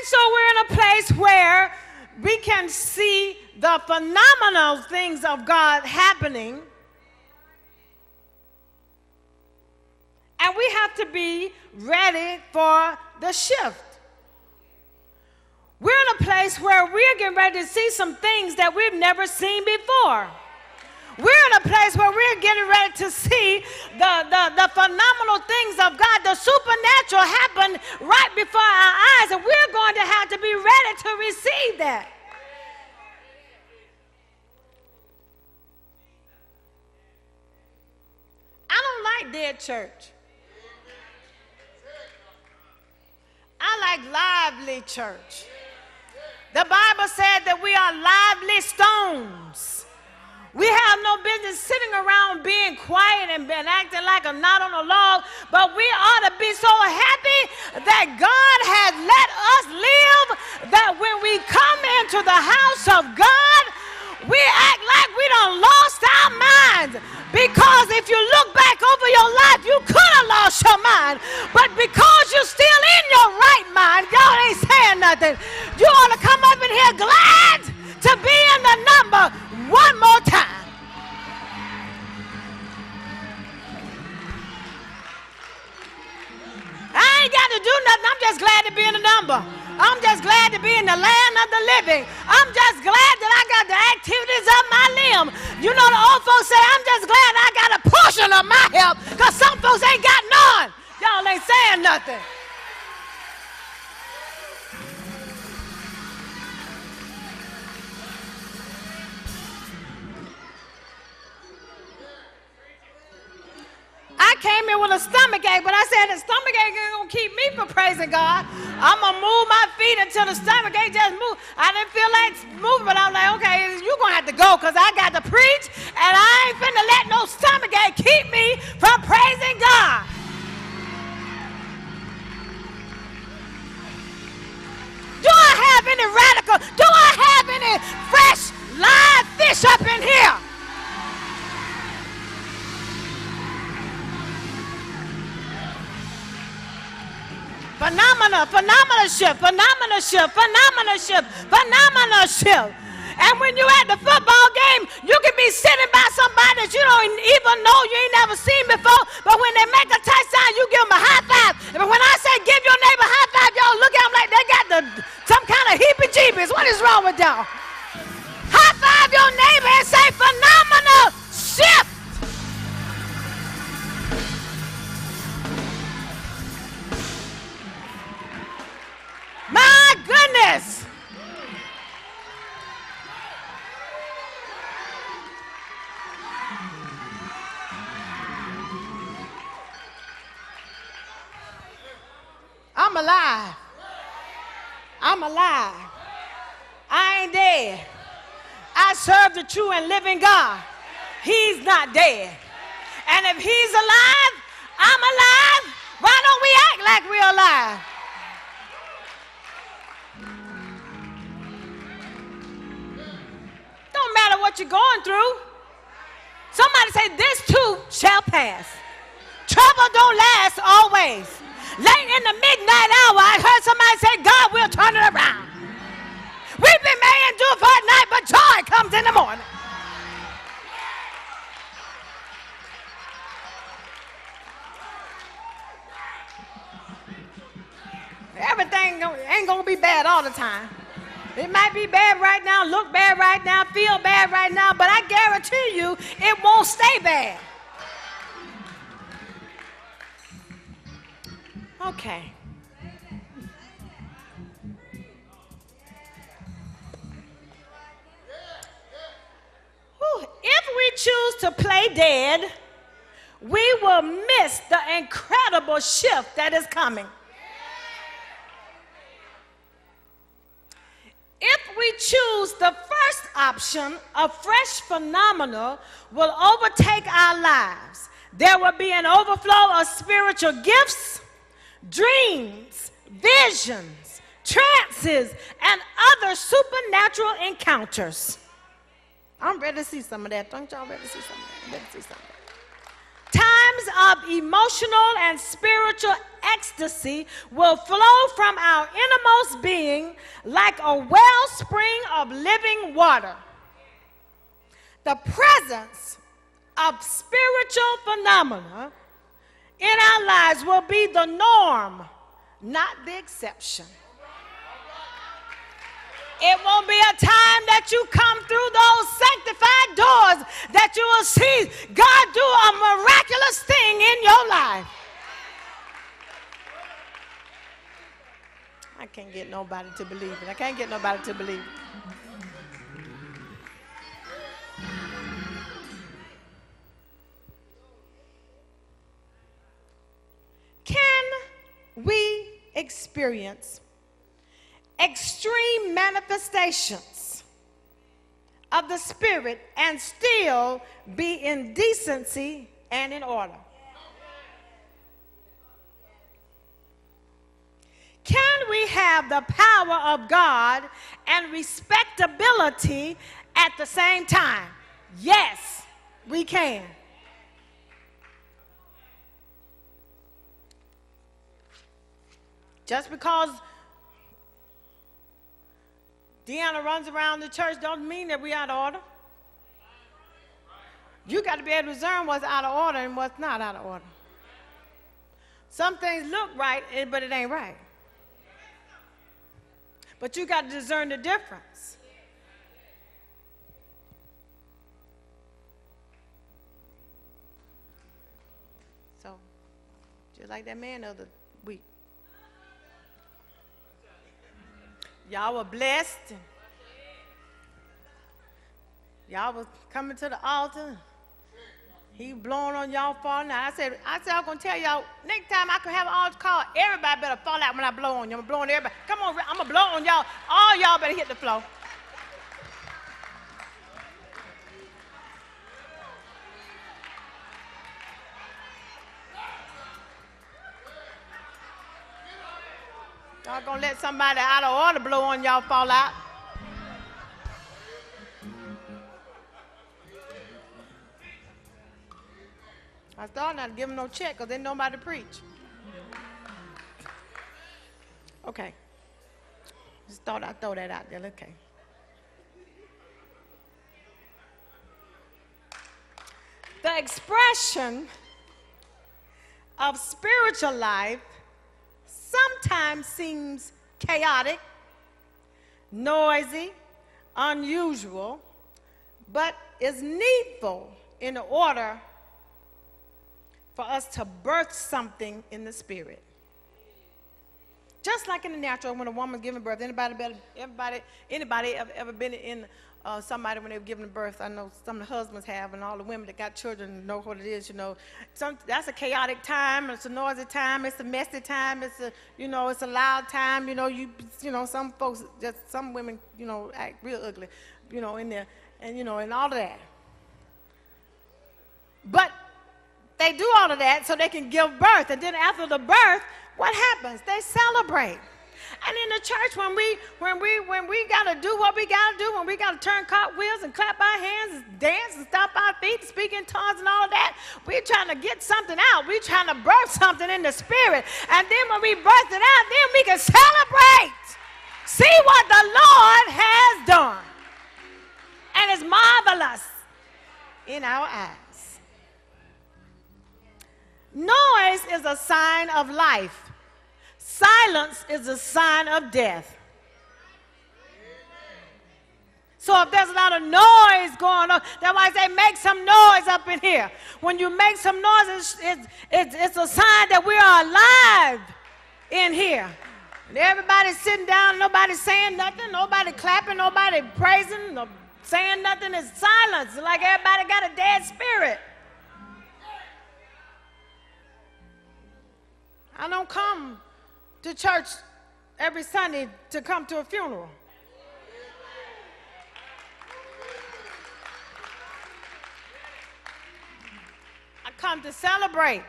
so we're in a place where we can see the phenomenal things of God happening. And we have to be ready for the shift. We're in a place where we're getting ready to see some things that we've never seen before. We're in a place where we're getting ready to see the phenomenal things of God. The supernatural happen right before our eyes, and we're going to have to be ready to receive that. I don't like dead church. I like lively church. The Bible said that we are lively stones. We have no business sitting around being quiet and acting like a knot on a log, but we ought to be so happy that God has let us live, that when we come into the house of God, we act like we done lost our minds. Because if you look back over your life, you could have lost your mind. But because you're still in your right mind, y'all ain't saying nothing. You ought to come up in here glad to be in the number one more time. I ain't got to do nothing. I'm just glad to be in the number. I'm just glad to be in the land of the living. I'm just glad that I got the activities of my limb. You know, the old folks say, I'm just glad I got a portion of my help, because some folks ain't got none. Y'all ain't saying nothing. I came in with a stomach ache, but I said the stomach ache ain't gonna keep me from praising God. I'm gonna move my feet until the stomach ache just move. I didn't feel like moving, but I'm like, okay, you're gonna have to go, because I got to preach, and I ain't finna let no stomach ache keep me from praising God. Do I have any radical? Do I have any fresh live fish up in here? Phenomenal shift. And when you're at the football game, you can be sitting by somebody that you don't even know, you ain't never seen before, but when they make a touchdown, you give them a high five. And when I say give your neighbor a high five, y'all look at them like they got some kind of heebie-jeebies. What is wrong with y'all? High five your neighbor and say phenomenal shift. My goodness. I'm alive. I'm alive. I ain't dead. I serve the true and living God. He's not dead. And if he's alive, I'm alive. Why don't we act like we're alive? Don't matter what you're going through. Somebody say, this too shall pass. Trouble don't last always. Late in the midnight hour, I heard somebody say, God will turn it around. Weeping may endure for a night, but joy comes in the morning. Everything ain't going to be bad all the time. It might be bad right now, look bad right now, feel bad right now, but I guarantee you it won't stay bad. Okay. If we choose to play dead, we will miss the incredible shift that is coming. If we choose the first option, a fresh phenomenon will overtake our lives. There will be an overflow of spiritual gifts, dreams, visions, trances, and other supernatural encounters. I'm ready to see some of that. Don't y'all ready to see some of that? I'm ready to see some of that. Times of emotional and spiritual ecstasy will flow from our innermost being like a wellspring of living water. The presence of spiritual phenomena in our lives will be the norm, not the exception. It won't be a time that you come through those sanctified doors that you will see God do a miraculous thing in your life. I can't get nobody to believe it. I can't get nobody to believe it. Can we experience extreme manifestations of the Spirit and still be in decency and in order? Can we have the power of God and respectability at the same time? Yes, we can. Just because Deanna runs around the church don't mean that we're out of order. You got to be able to discern what's out of order and what's not out of order. Some things look right, but it ain't right. But you got to discern the difference. So, just like that man the other week. Y'all were blessed. Y'all was coming to the altar. He blowing on y'all falling out. I said I'm going to tell y'all, next time I can have an altar call, everybody better fall out when I blow on you. I'm going to blow on everybody. Come on, I'm going to blow on y'all. All y'all better hit the floor. Y'all going to let somebody out of order blow on y'all fall out? I thought not to give them no check because they know nobody to preach. Okay. Just thought I'd throw that out there. Okay. The expression of spiritual life sometimes seems chaotic, noisy, unusual, but is needful in order for us to birth something in the spirit. Just like in the natural, when a woman's giving birth, anybody ever been in somebody when they were giving birth? I know some of the husbands have, and all the women that got children know what it is. You know, that's a chaotic time. It's a noisy time. It's a messy time. It's a it's a loud time. Some folks, just some women, act real ugly, in there, and and all of that. But they do all of that so they can give birth, and then after the birth, what happens? They celebrate. And in the church, when we gotta do what we gotta do, when we gotta turn cartwheels and clap our hands and dance and stomp our feet, and speak in tongues and all of that, we're trying to get something out. We're trying to birth something in the spirit. And then when we birth it out, then we can celebrate. See what the Lord has done. And it's marvelous in our eyes. Noise is a sign of life. Silence is a sign of death. So if there's a lot of noise going on, that's why I say make some noise up in here. When you make some noise, it's a sign that we are alive in here. And everybody's sitting down, nobody's saying nothing, nobody clapping, nobody praising, no saying nothing. It's silence, like everybody got a dead spirit. I don't come to church every Sunday to come to a funeral. I come to celebrate.